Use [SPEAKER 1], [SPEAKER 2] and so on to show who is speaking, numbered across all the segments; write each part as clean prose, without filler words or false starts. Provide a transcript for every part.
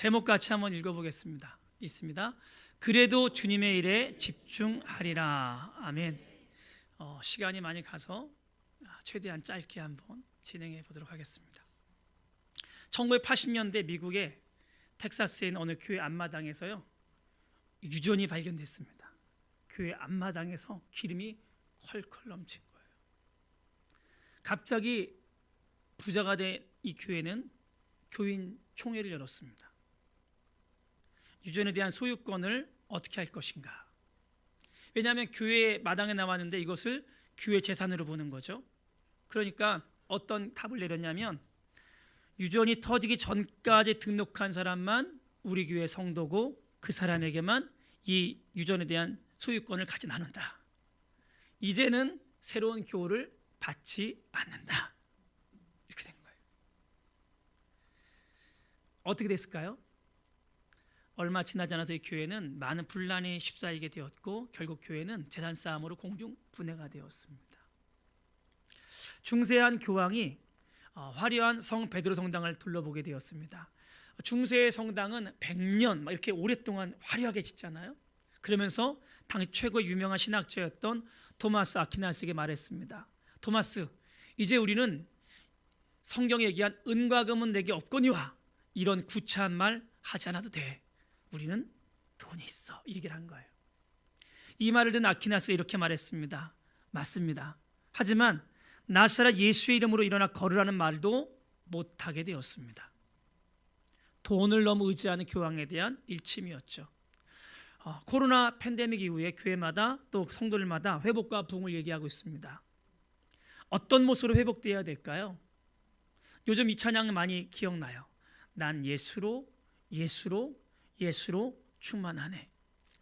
[SPEAKER 1] 제목 같이 한번 읽어보겠습니다. 있습니다. 그래도 주님의 일에 집중하리라. 아멘. 시간이 많이 가서 최대한 짧게 한번 진행해 보도록 하겠습니다. 1980년대 미국의 텍사스에 있는 어느 교회 앞마당에서요, 유전이 발견됐습니다. 교회 앞마당에서 기름이 컬컬 넘친 거예요. 갑자기 부자가 된 이 교회는 교인 총회를 열었습니다. 유전에 대한 소유권을 어떻게 할 것인가. 왜냐하면 교회 마당에 나왔는데 이것을 교회 재산으로 보는 거죠. 그러니까 어떤 답을 내렸냐면, 유전이 터지기 전까지 등록한 사람만 우리 교회 성도고 그 사람에게만 이 유전에 대한 소유권을 가져 나눈다. 이제는 새로운 교우를 받지 않는다. 이렇게 된 거예요. 어떻게 됐을까요? 얼마 지나지 않아서 이 교회는 많은 분란이 휩싸이게 되었고 결국 교회는 재산 싸움으로 공중 분해가 되었습니다. 중세한 교황이 화려한 성 베드로 성당을 둘러보게 되었습니다. 중세의 성당은 100년 이렇게 오랫동안 화려하게 짓잖아요. 그러면서 당시 최고 유명한 신학자였던 토마스 아퀴나스에게 말했습니다. 토마스, 이제 우리는 성경에 얘기한 은과 금은 내게 없거니와 이런 구차한 말 하지 않아도 돼. 우리는 돈이 있어. 이 얘기를 한 거예요. 이 말을 듣는 아퀴나스가 이렇게 말했습니다. 맞습니다. 하지만 나사렛 예수의 이름으로 일어나 걸으라는 말도 못하게 되었습니다. 돈을 너무 의지하는 교황에 대한 일침이었죠. 코로나 팬데믹 이후에 교회마다 또 성도들마다 회복과 부흥을 얘기하고 있습니다. 어떤 모습으로 회복되어야 될까요? 요즘 이 찬양 많이 기억나요. 난 예수로 충만하네.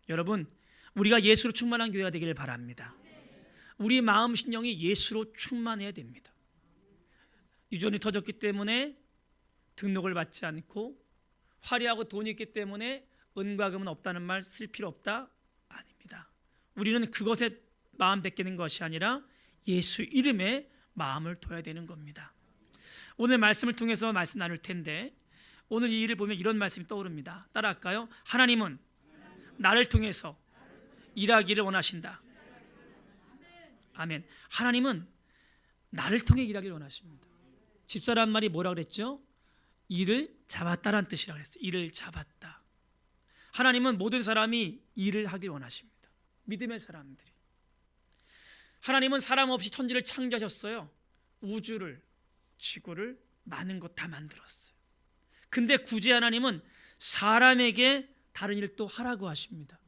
[SPEAKER 1] 여러분, 우리가 예수로 충만한 교회가 되기를 바랍니다. 우리 마음 신령이 예수로 충만해야 됩니다. 유전이 터졌기 때문에 등록을 받지 않고 화려하고 돈이 있기 때문에 은과 금은 없다는 말 쓸 필요 없다? 아닙니다. 우리는 그것에 마음 뺏기는 것이 아니라 예수 이름에 마음을 둬야 되는 겁니다. 오늘 말씀을 통해서 말씀 나눌 텐데, 오늘 이 일을 보면 이런 말씀이 떠오릅니다. 따라할까요? 하나님은 나를 통해서 일하기를 원하신다. 아멘. 하나님은 나를 통해 일하기를 원하십니다. 집사란 말이 뭐라 그랬죠? 일을 잡았다라는 뜻이라고 했어요. 일을 잡았다. 하나님은 모든 사람이 일을 하길 원하십니다. 믿음의 사람들이. 하나님은 사람 없이 천지를 창조하셨어요. 우주를, 지구를, 많은 것 다 만들었어요. 근데 굳이 하나님은 사람에게 다른 일을 또 하라고 하십니다.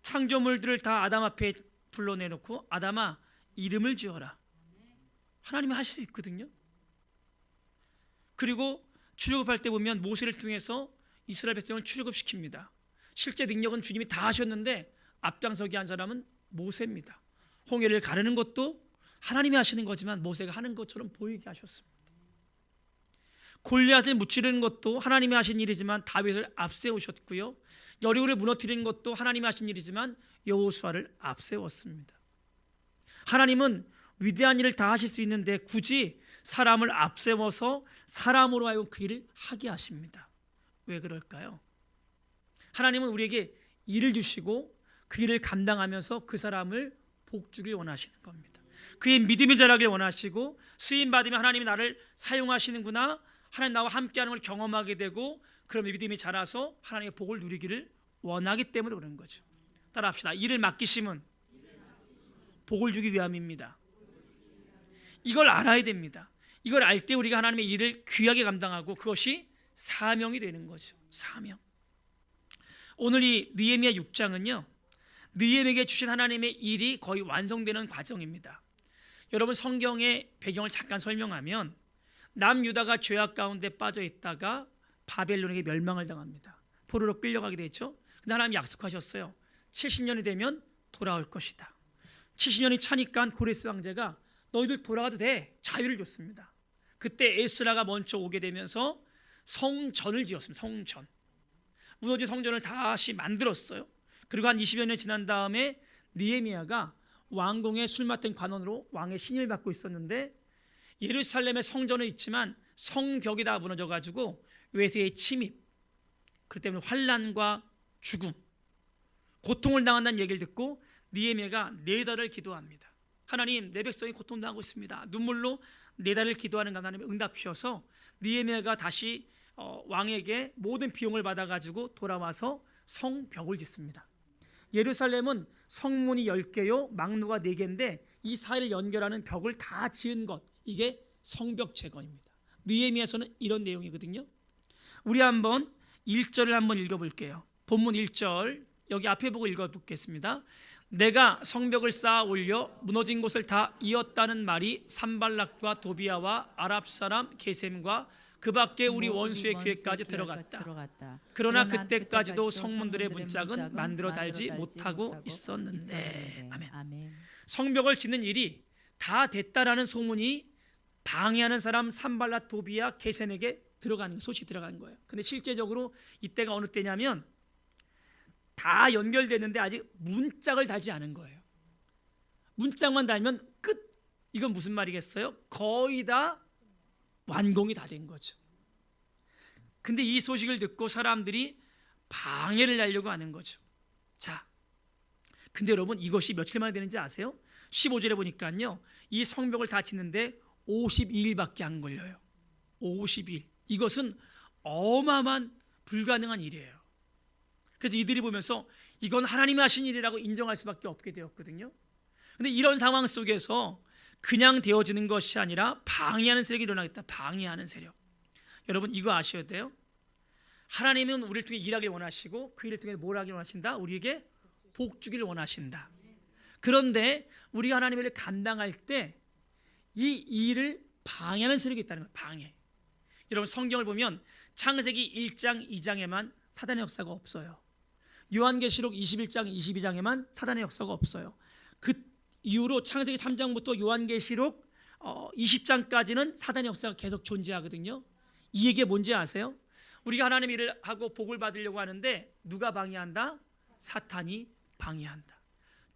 [SPEAKER 1] 창조물들을 다 아담 앞에 불러내놓고 아담아 이름을 지어라. 하나님이 할 수 있거든요. 그리고 출애굽할 때 보면 모세를 통해서 이스라엘 백성을 출애굽시킵니다. 실제 능력은 주님이 다 하셨는데 앞장서게 한 사람은 모세입니다. 홍해를 가르는 것도 하나님이 하시는 거지만 모세가 하는 것처럼 보이게 하셨습니다. 골리앗을 무찌르는 것도 하나님이 하신 일이지만 다윗을 앞세우셨고요. 여리고를 무너뜨리는 것도 하나님이 하신 일이지만 여호수아를 앞세웠습니다. 하나님은 위대한 일을 다 하실 수 있는데 굳이 사람을 앞세워서 사람으로 하여금 그 일을 하게 하십니다. 왜 그럴까요? 하나님은 우리에게 일을 주시고 그 일을 감당하면서 그 사람을 복주길 원하시는 겁니다. 그의 믿음이 자라길 원하시고, 쓰임 받으면 하나님이 나를 사용하시는구나, 하나님 나와 함께하는 걸 경험하게 되고, 그러면 믿음이 자라서 하나님의 복을 누리기를 원하기 때문에 그런 거죠. 따라합시다. 일을 맡기심은 복을 주기 위함입니다. 이걸 알아야 됩니다. 이걸 알 때 우리가 하나님의 일을 귀하게 감당하고 그것이 사명이 되는 거죠. 사명. 오늘 이 느헤미야 6장은요, 느헤미야에게 주신 하나님의 일이 거의 완성되는 과정입니다. 여러분, 성경의 배경을 잠깐 설명하면 남유다가 죄악 가운데 빠져 있다가 바벨론에게 멸망을 당합니다. 포로로 끌려가게 되죠. 근데 하나님 약속하셨어요. 70년이 되면 돌아올 것이다. 70년이 차니까 고레스 황제가 너희들 돌아가도 돼, 자유를 줬습니다. 그때 에스라가 먼저 오게 되면서 성전을 지었습니다. 성전. 무너진 성전을 다시 만들었어요. 그리고 한 20여 년 지난 다음에 느헤미야가 왕궁의 술 맡은 관원으로 왕의 신임을 받고 있었는데, 예루살렘의 성전은 있지만 성벽이 다 무너져가지고 외세의 침입, 그렇기 때문에 환난과 죽음, 고통을 당한다는 얘기를 듣고 느헤미야가 4달을 기도합니다. 하나님, 내 백성이 고통당하고 있습니다. 눈물로 4달을 기도하는 하나님의 응답 주셔서 느헤미야가 다시 왕에게 모든 비용을 받아가지고 돌아와서 성벽을 짓습니다. 예루살렘은 성문이 10개요 망루가 4개인데 이 사이를 연결하는 벽을 다 지은 것, 이게 성벽 재건입니다. 느헤미야서는 이런 내용이거든요. 우리 한번 1절을 한번 읽어볼게요. 본문 1절 여기 앞에 보고 읽어보겠습니다. 내가 성벽을 쌓아 올려 무너진 곳을 다 이었다는 말이 산발락과 도비아와 아랍 사람 게셈과 그 밖에 우리 원수의 귀에까지 들어갔다. 그러나 그때까지도 성문들의 문짝은 만들어 달지 못하고 있었는데. 아멘. 성벽을 짓는 일이 다 됐다라는 소문이 방해하는 사람 산발락, 도비아, 게셈에게 들어가는 소식이 들어간 거예요. 근데 실제적으로 이때가 어느 때냐면 다 연결되는데 아직 문짝을 달지 않은 거예요. 문짝만 달면 끝. 이건 무슨 말이겠어요? 거의 다 완공이 다 된 거죠. 근데 이 소식을 듣고 사람들이 방해를 하려고 하는 거죠. 자, 근데 여러분 이것이 며칠 만에 되는지 아세요? 15절에 보니까요, 이 성벽을 다 짓는데 52일밖에 안 걸려요. 52일. 이것은 어마어마한 불가능한 일이에요. 그래서 이들이 보면서 이건 하나님이 하신 일이라고 인정할 수밖에 없게 되었거든요. 근데 이런 상황 속에서 그냥 되어지는 것이 아니라 방해하는 세력이 일어나겠다. 방해하는 세력. 여러분 이거 아셔야 돼요. 하나님은 우리를 통해 일하길 원하시고 그 일을 통해 뭘 하길 원하신다? 우리에게 복 주기를 원하신다. 그런데 우리가 하나님의 일을 감당할 때 이 일을 방해하는 세력이 있다는 거예요. 방해. 여러분 성경을 보면 창세기 1장 2장에만 사단의 역사가 없어요. 요한계시록 21장 22장에만 사단의 역사가 없어요. 그 이후로 창세기 3장부터 요한계시록 20장까지는 사단의 역사가 계속 존재하거든요. 이 얘기가 뭔지 아세요? 우리가 하나님의 일을 하고 복을 받으려고 하는데 누가 방해한다? 사탄이 방해한다.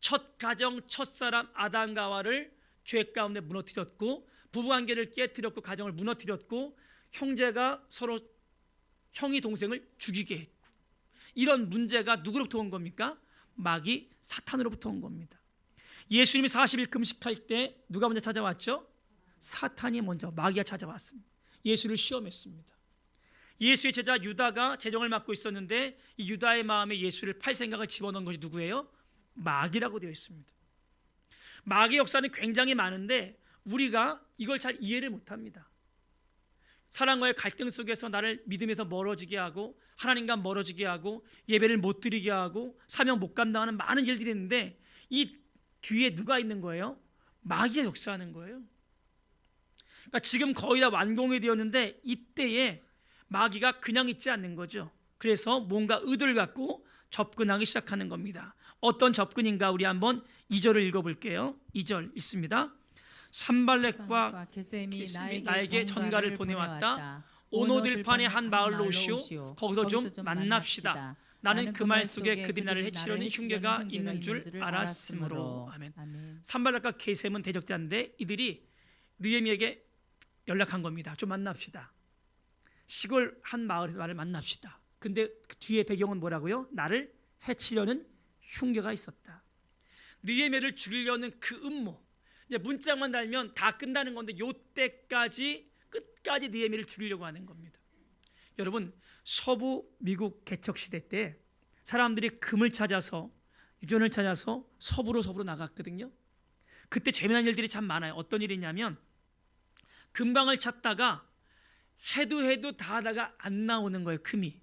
[SPEAKER 1] 첫 가정, 첫 사람 아담과 하와를 죄 가운데 무너뜨렸고 부부관계를 깨뜨렸고 가정을 무너뜨렸고 형제가 서로 형이 동생을 죽이게 했고, 이런 문제가 누구로부터 온 겁니까? 마귀 사탄으로부터 온 겁니다. 예수님이 40일 금식할 때 누가 먼저 찾아왔죠? 사탄이 먼저, 마귀가 찾아왔습니다. 예수를 시험했습니다. 예수의 제자 유다가 재정을 맡고 있었는데 이 유다의 마음에 예수를 팔 생각을 집어넣은 것이 누구예요? 마귀라고 되어 있습니다. 마귀의 역사는 굉장히 많은데 우리가 이걸 잘 이해를 못합니다. 사람과의 갈등 속에서 나를 믿음에서 멀어지게 하고 하나님과 멀어지게 하고 예배를 못 드리게 하고 사명 못 감당하는 많은 일들이 있는데 이 뒤에 누가 있는 거예요? 마귀가 역사하는 거예요. 그러니까 지금 거의 다 완공이 되었는데 이때에 마귀가 그냥 있지 않는 거죠. 그래서 뭔가 의도를 갖고 접근하기 시작하는 겁니다. 어떤 접근인가 우리 한번 2절을 읽어볼게요. 2절 있습니다. 산발락과 게셈이 나에게 전가를 보내왔다. 오노들판의 한 마을로 오시오. 거기서 좀 만납시다. 나는 그 말 속에 그들이 나를 해치려는 흉계가 있는 줄 알았으므로. 아멘. 산발락과 게셈은 대적자인데 이들이 느헤미야에게 연락한 겁니다. 좀 만납시다. 시골 한 마을에서 나를 만납시다. 근데 그 뒤에 배경은 뭐라고요? 나를 해치려는 흉계가 있었다. 느헤미야를 죽이려는 그 음모, 이제 문짝만 달면 다 끝나는 건데 요때까지 끝까지 느헤미야를 죽이려고 하는 겁니다. 여러분 서부 미국 개척 시대 때 사람들이 금을 찾아서 유전을 찾아서 서부로 나갔거든요. 그때 재미난 일들이 참 많아요. 어떤 일이냐면 금방을 찾다가 해도 다 하다가 안 나오는 거예요. 금이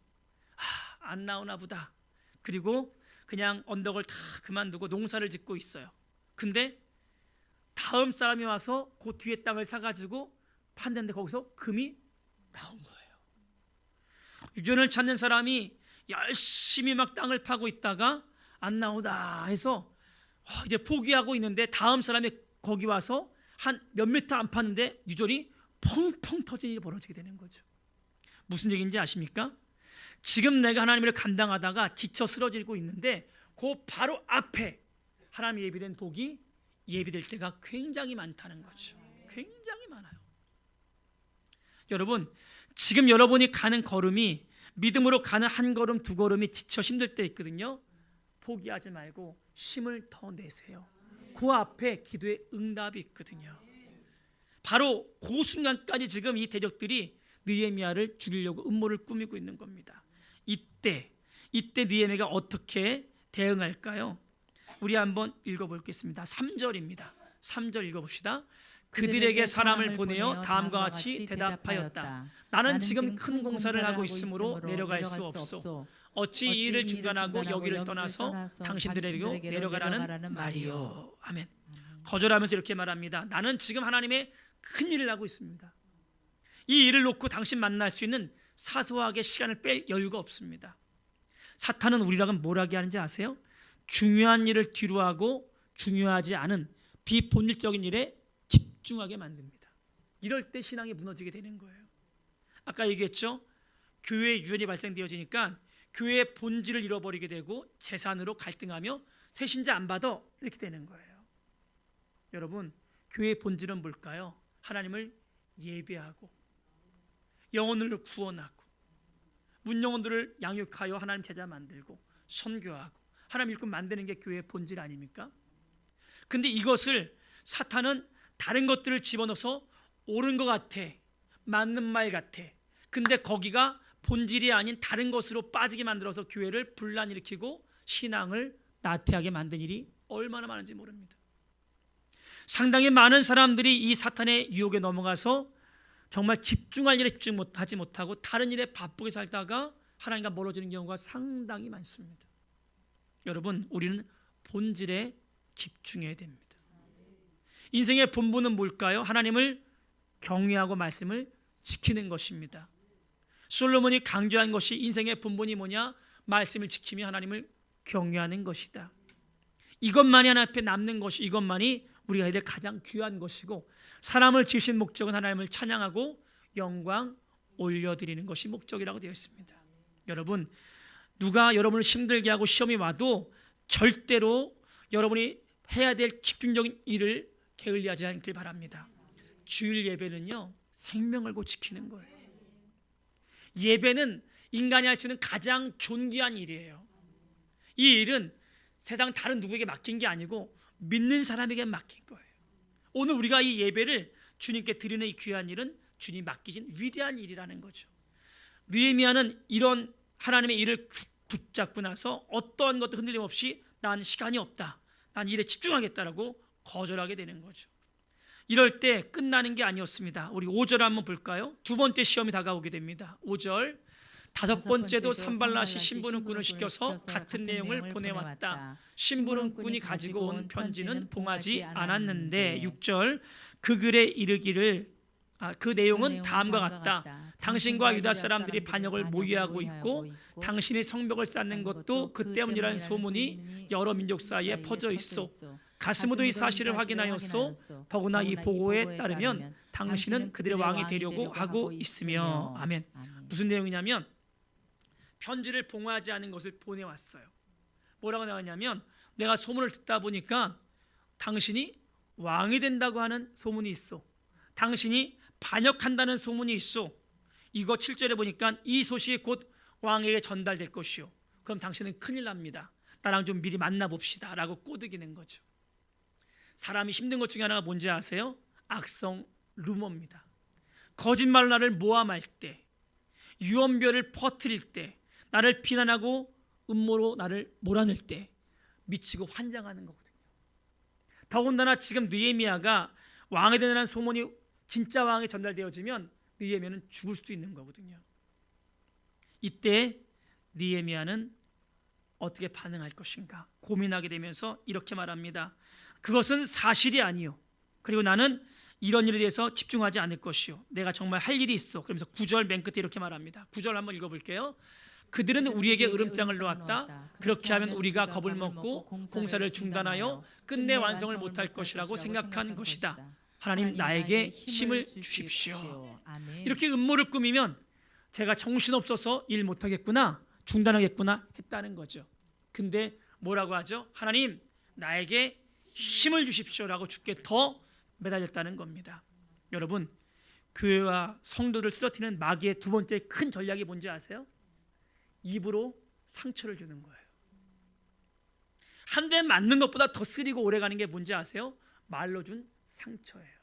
[SPEAKER 1] 안 나오나 보다. 그리고 그냥 언덕을 다 그만두고 농사를 짓고 있어요. 근데 다음 사람이 와서 그 뒤에 땅을 사가지고 판는데 거기서 금이 나온 거예요. 유전을 찾는 사람이 열심히 막 땅을 파고 있다가 안 나오다 해서 이제 포기하고 있는데 다음 사람이 거기 와서 한 몇 미터 안 파는데 유전이 펑펑 터진 일이 벌어지게 되는 거죠. 무슨 얘기인지 아십니까? 지금 내가 하나님을 감당하다가 지쳐 쓰러지고 있는데 그 바로 앞에 하나님이 예비된 복이 예비될 때가 굉장히 많다는 거죠. 굉장히 많아요. 여러분 지금 여러분이 가는 걸음이 믿음으로 가는 한 걸음 두 걸음이 지쳐 힘들 때 있거든요. 포기하지 말고 힘을 더 내세요. 그 앞에 기도의 응답이 있거든요. 바로 그 순간까지 지금 이 대적들이 느헤미야를 죽이려고 음모를 꾸미고 있는 겁니다. 이때 느헤미야가 어떻게 대응할까요? 우리 한번 읽어보겠습니다. 3절입니다. 3절 읽어봅시다. 그들에게 사람을 보내어 다음과 같이 대답하였다. 나는 지금 큰 공사를 하고 있으므로 내려갈 수 없소. 어찌 이 일을 중단하고 여기를 떠나서 당신들에게로 내려가라는 말이요. 아멘. 거절하면서 이렇게 말합니다. 나는 지금 하나님의 큰 일을 하고 있습니다. 이 일을 놓고 당신 만날 수 있는 사소하게 시간을 뺄 여유가 없습니다. 사탄은 우리랑은 뭘 하게 하는지 아세요? 중요한 일을 뒤로하고 중요하지 않은 비본질적인 일에 집중하게 만듭니다. 이럴 때 신앙이 무너지게 되는 거예요. 아까 얘기했죠? 교회에 유연이 발생되어지니까 교회의 본질을 잃어버리게 되고 재산으로 갈등하며 새 신자 안 받아 이렇게 되는 거예요. 여러분, 교회의 본질은 뭘까요? 하나님을 예배하고 영혼을 구원하고 문영혼들을 양육하여 하나님 제자 만들고 선교하고 하나님 일꾼 만드는 게 교회의 본질 아닙니까? 근데 이것을 사탄은 다른 것들을 집어넣어서 옳은 것 같아, 맞는 말 같아, 근데 거기가 본질이 아닌 다른 것으로 빠지게 만들어서 교회를 분란일으키고 신앙을 나태하게 만든 일이 얼마나 많은지 모릅니다. 상당히 많은 사람들이 이 사탄의 유혹에 넘어가서 정말 집중할 일에 집중하지 못하고 다른 일에 바쁘게 살다가 하나님과 멀어지는 경우가 상당히 많습니다. 여러분, 우리는 본질에 집중해야 됩니다. 인생의 본분은 뭘까요? 하나님을 경외하고 말씀을 지키는 것입니다. 솔로몬이 강조한 것이 인생의 본분이 뭐냐? 말씀을 지키며 하나님을 경외하는 것이다. 이것만이 하나님 앞에 남는 것이, 이것만이 우리가 해야 될 가장 귀한 것이고, 사람을 지으신 목적은 하나님을 찬양하고 영광 올려드리는 것이 목적이라고 되어 있습니다. 여러분, 누가 여러분을 힘들게 하고 시험이 와도 절대로 여러분이 해야 될 집중적인 일을 게을리하지 않길 바랍니다. 주일 예배는요, 생명을 걸고 지키는 거예요. 예배는 인간이 할 수 있는 가장 존귀한 일이에요. 이 일은 세상 다른 누구에게 맡긴 게 아니고 믿는 사람에게 맡긴 거예요. 오늘 우리가 이 예배를 주님께 드리는 이 귀한 일은 주님 맡기신 위대한 일이라는 거죠. 느헤미야는 이런 하나님의 일을 붙잡고 나서 어떠한 것도 흔들림 없이 난 시간이 없다, 난 일에 집중하겠다라고 거절하게 되는 거죠. 이럴 때 끝나는 게 아니었습니다. 우리 5절 한번 볼까요? 두 번째 시험이 다가오게 됩니다. 5절, 다섯 번째도 산발랏이 심부름꾼을 시켜서 같은 내용을 보내왔다. 심부름꾼이 가지고 온 편지는 봉하지 않았는데 6절, 그 글에 이르기를 그 내용은 다음과 같다. 당신과 유다 사람들이 반역을 모의하고 있고 당신이 성벽을 쌓는 것도 그 때문이라는 소문이 여러 민족 사이에 퍼져 있어. 가스모도 이 사실을 확인하였소. 더구나 이 보고에 따르면 당신은 그들의 왕이 되려고 하고 있으며. 아멘. 무슨 내용이냐면 편지를 봉하지 않은 것을 보내왔어요. 뭐라고 나왔냐면, 내가 소문을 듣다 보니까 당신이 왕이 된다고 하는 소문이 있어. 당신이 반역한다는 소문이 있어. 이거 7절에 보니까 이 소식이 곧 왕에게 전달될 것이요. 그럼 당신은 큰일 납니다. 나랑 좀 미리 만나봅시다 라고 꼬드기는 거죠. 사람이 힘든 것 중에 하나가 뭔지 아세요? 악성 루머입니다. 거짓말로 나를 모함할 때, 유언비어를 퍼뜨릴 때, 나를 비난하고 음모로 나를 몰아낼 때 미치고 환장하는 거거든요. 더군다나 지금 느헤미야가 왕이 되는 소문이 진짜 왕에 전달되어지면 느헤미야는 죽을 수도 있는 거거든요. 이때 느헤미야는 어떻게 반응할 것인가 고민하게 되면서 이렇게 말합니다. 그것은 사실이 아니요, 그리고 나는 이런 일에 대해서 집중하지 않을 것이요, 내가 정말 할 일이 있어. 그러면서 9절 맨 끝에 이렇게 말합니다. 9절 한번 읽어볼게요. 그들은 우리에게 으름장을 놓았다. 그렇게 하면 우리가 겁을 먹고 공사를 중단하여 끝내 완성을 못할 것이라고 생각한 것이다. 하나님, 나에게 힘을 주십시오. 이렇게 음모를 꾸미면 제가 정신없어서 일 못하겠구나, 중단하겠구나 했다는 거죠. 근데 뭐라고 하죠? 하나님, 나에게 힘을 주십시오라고 주께 더 매달렸다는 겁니다. 여러분, 교회와 성도를 쓰러뜨리는 마귀의 두 번째 큰 전략이 뭔지 아세요? 입으로 상처를 주는 거예요. 한 대 맞는 것보다 더 쓰리고 오래 가는 게 뭔지 아세요? 말로 준 상처예요.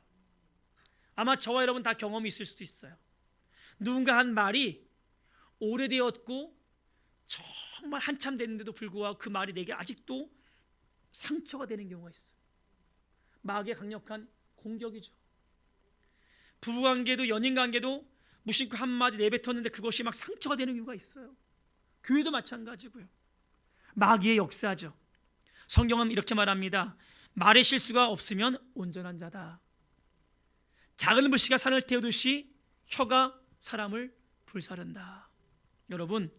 [SPEAKER 1] 아마 저와 여러분 다 경험이 있을 수도 있어요. 누군가 한 말이 오래되었고 정말 한참 됐는데도 불구하고 그 말이 내게 아직도 상처가 되는 경우가 있어요. 마귀의 강력한 공격이죠. 부부관계도 연인관계도 무심코 한마디 내뱉었는데 그것이 막 상처가 되는 경우가 있어요. 교회도 마찬가지고요. 마귀의 역사죠. 성경은 이렇게 말합니다. 말의 실수가 없으면 온전한 자다. 작은 불씨가 산을 태우듯이 혀가 사람을 불사른다. 여러분,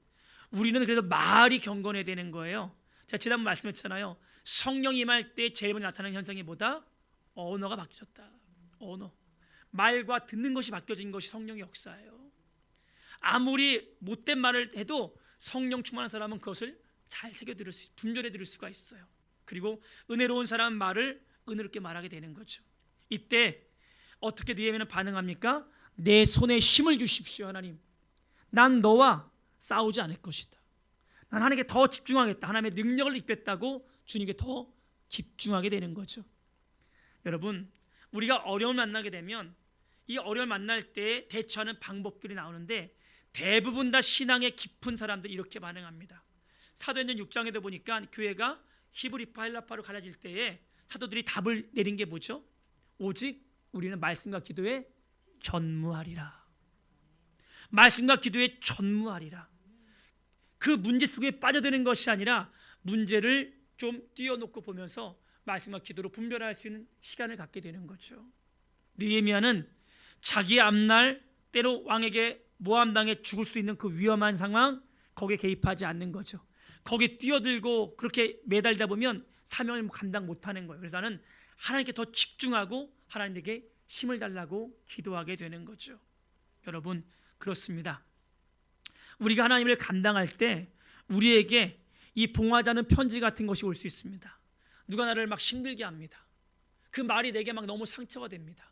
[SPEAKER 1] 우리는 그래서 말이 경건해야 되는 거예요. 제가 지난번 말씀했잖아요. 성령이 임할 때 제일 먼저 나타나는 현상이 뭐다? 언어가 바뀌어졌다. 언어. 말과 듣는 것이 바뀌어진 것이 성령의 역사예요. 아무리 못된 말을 해도 성령 충만한 사람은 그것을 잘 새겨 들을 수, 분별해 들을 수가 있어요. 그리고 은혜로운 사람은 말을 은혜롭게 말하게 되는 거죠. 이때 어떻게 느헤미야는 반응합니까? 내 손에 힘을 주십시오, 하나님. 난 너와 싸우지 않을 것이다. 난 하나님께 더 집중하겠다. 하나님의 능력을 입겠다고 주님께 더 집중하게 되는 거죠. 여러분, 우리가 어려움을 만나게 되면 이 어려움을 만날 때 대처하는 방법들이 나오는데 대부분 다 신앙의 깊은 사람들이 이렇게 반응합니다. 사도행전 6장에도 보니까 교회가 히브리파 헬라파로 갈라질 때에 사도들이 답을 내린 게 뭐죠? 오직 우리는 말씀과 기도에 전무하리라. 말씀과 기도에 전무하리라. 그 문제 속에 빠져드는 것이 아니라 문제를 좀 띄워놓고 보면서 말씀과 기도로 분별할 수 있는 시간을 갖게 되는 거죠. 느헤미야는 자기의 앞날 때로 왕에게 모함당해 죽을 수 있는 그 위험한 상황, 거기에 개입하지 않는 거죠. 거기에 뛰어들고 그렇게 매달리다 보면 사명을 감당 못하는 거예요. 그래서 나는 하나님께 더 집중하고 하나님에게 힘을 달라고 기도하게 되는 거죠. 여러분, 그렇습니다. 우리가 하나님을 감당할 때 우리에게 이 봉하자는 편지 같은 것이 올 수 있습니다. 누가 나를 막 힘들게 합니다. 그 말이 내게 막 너무 상처가 됩니다.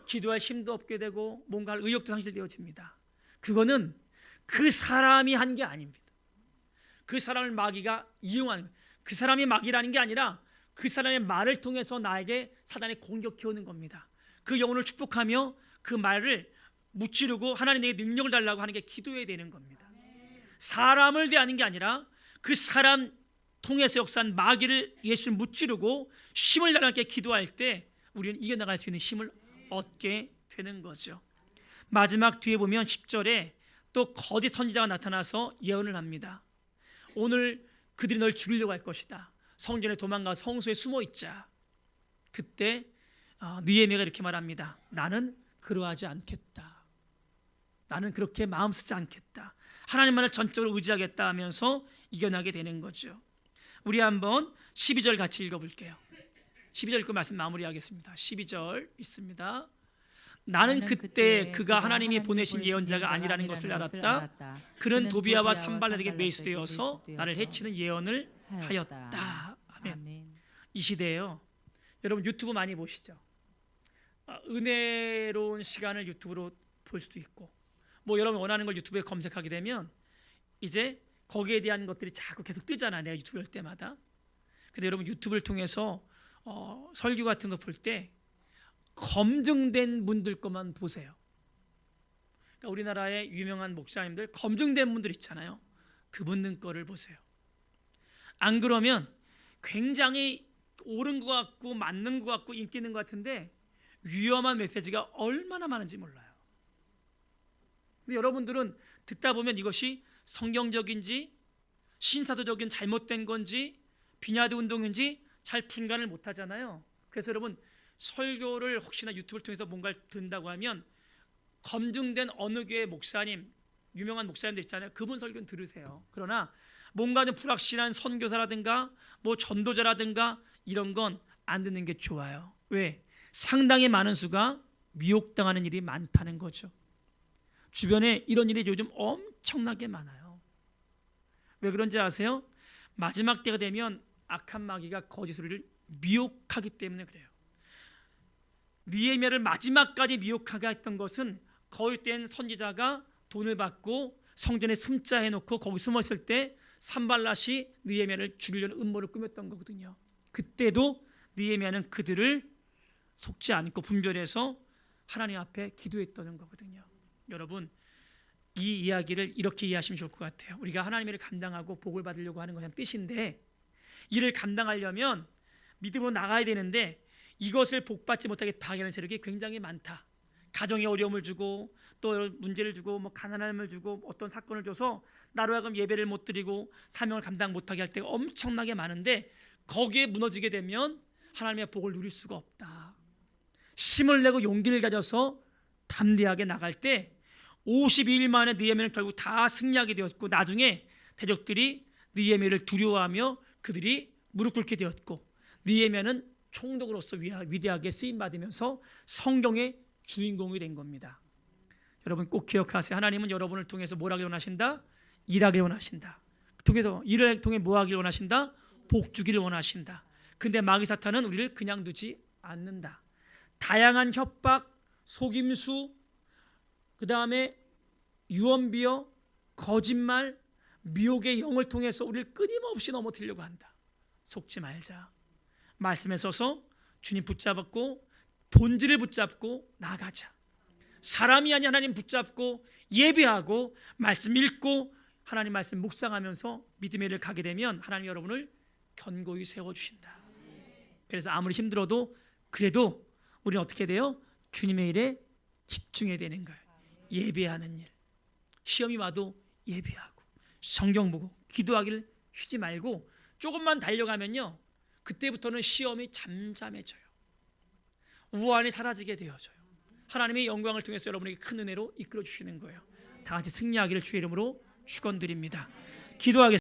[SPEAKER 1] 기도할 힘도 없게 되고 뭔가 할 의욕도 상실되어집니다. 그거는 그 사람이 한 게 아닙니다. 그 사람을 마귀가 이용하는 거예요. 그 사람이 마귀라는 게 아니라 그 사람의 말을 통해서 나에게 사단이 공격해오는 겁니다. 그 영혼을 축복하며 그 말을 무찌르고 하나님 내게 능력을 달라고 하는 게 기도해야 되는 겁니다. 사람을 대하는 게 아니라 그 사람 통해서 역사한 마귀를 예수를 무찌르고 힘을 달라게 기도할 때 우리는 이겨나갈 수 있는 힘을 얻게 되는 거죠. 마지막 뒤에 보면 10절에 또 거짓 선지자가 나타나서 예언을 합니다. 오늘 그들이 널 죽이려고 할 것이다. 성전에 도망가 성소에 숨어 있자. 그때 느헤미야가 이렇게 말합니다. 나는 그러하지 않겠다. 나는 그렇게 마음 쓰지 않겠다. 하나님만을 전적으로 의지하겠다 하면서 이겨나게 되는 거죠. 우리 한번 12절 같이 읽어볼게요. 12절 읽고 말씀 마무리하겠습니다. 12절 있습니다. 나는 그때 그가 하나님이 보내신 예언자가 아니라는 것을 알았다. 그는 도비아와 산발락에게 매수되어서 나를 해치는 예언을 하였다. 아멘. 이 시대에요, 여러분 유튜브 많이 보시죠? 은혜로운 시간을 유튜브로 볼 수도 있고, 뭐 여러분 원하는 걸 유튜브에 검색하게 되면 이제 거기에 대한 것들이 자꾸 계속 뜨잖아요. 내가 유튜브 할 때마다. 근데 여러분 유튜브를 통해서 설교 같은 거 볼 때 검증된 분들 것만 보세요. 그러니까 우리나라의 유명한 목사님들 검증된 분들 있잖아요. 그분들 거를 보세요. 안 그러면 굉장히 옳은 것 같고 맞는 것 같고 인기 있는 것 같은데 위험한 메시지가 얼마나 많은지 몰라요. 근데 여러분들은 듣다 보면 이것이 성경적인지 신사도적인 잘못된 건지 비냐드 운동인지 잘 분간을 못 하잖아요. 그래서 여러분 설교를 혹시나 유튜브를 통해서 뭔가를 듣는다고 하면 검증된 어느 교회 목사님, 유명한 목사님들 있잖아요. 그분 설교는 들으세요. 그러나 뭔가 좀 불확실한 선교사라든가 뭐 전도자라든가 이런 건 안 듣는 게 좋아요. 왜? 상당히 많은 수가 미혹당하는 일이 많다는 거죠. 주변에 이런 일이 요즘 엄청나게 많아요. 왜 그런지 아세요? 마지막 때가 되면 악한 마귀가 거짓 소리를 미혹하기 때문에 그래요. 느헤미야를 마지막까지 미혹하게 했던 것은 거짓된 선지자가 돈을 받고 성전에 숨자 해놓고 거기 숨었을 때 산발랏이 느헤미야를 죽이려는 음모를 꾸몄던 거거든요. 그때도 느헤미야는 그들을 속지 않고 분별해서 하나님 앞에 기도했던 거거든요. 여러분, 이 이야기를 이렇게 이해하시면 좋을 것 같아요. 우리가 하나님의 일을 감당하고 복을 받으려고 하는 것은 뜻인데, 이를 감당하려면 믿음으로 나가야 되는데 이것을 복받지 못하게 방해하는 세력이 굉장히 많다. 가정에 어려움을 주고 또 문제를 주고 뭐 가난함을 주고 어떤 사건을 줘서 나로 하여금 예배를 못 드리고 사명을 감당 못하게 할 때가 엄청나게 많은데, 거기에 무너지게 되면 하나님의 복을 누릴 수가 없다. 힘을 내고 용기를 가져서 담대하게 나갈 때 52일 만에 느헤미야는 결국 다 승리하게 되었고, 나중에 대적들이 느헤미야를 두려워하며 그들이 무릎 꿇게 되었고, 느헤미야는 총독으로서 위대하게 쓰임받으면서 성경의 주인공이 된 겁니다. 여러분 꼭 기억하세요. 하나님은 여러분을 통해서 뭘 하길 원하신다? 일하길 원하신다. 일을 통해 뭐 하길 원하신다? 복 주기를 원하신다. 근데 마귀 사탄은 우리를 그냥 두지 않는다. 다양한 협박, 속임수, 그 다음에 유언비어, 거짓말, 미혹의 영을 통해서 우리를 끊임없이 넘어뜨리려고 한다. 속지 말자. 말씀에 서서 주님 붙잡고 본질을 붙잡고 나가자. 사람이 아닌 하나님 붙잡고 예배하고 말씀 읽고 하나님 말씀 묵상하면서 믿음의 일을 가게 되면 하나님 여러분을 견고히 세워주신다. 그래서 아무리 힘들어도 그래도 우리는 어떻게 돼요? 주님의 일에 집중해야 되는 거예요. 예배하는 일. 시험이 와도 예배하고 성경 보고 기도하기를 쉬지 말고 조금만 달려가면요, 그때부터는 시험이 잠잠해져요. 우환이 사라지게 되어져요. 하나님의 영광을 통해서 여러분에게 큰 은혜로 이끌어 주시는 거예요. 다 같이 승리하기를 주의 이름으로 축원드립니다. 기도하겠습니다.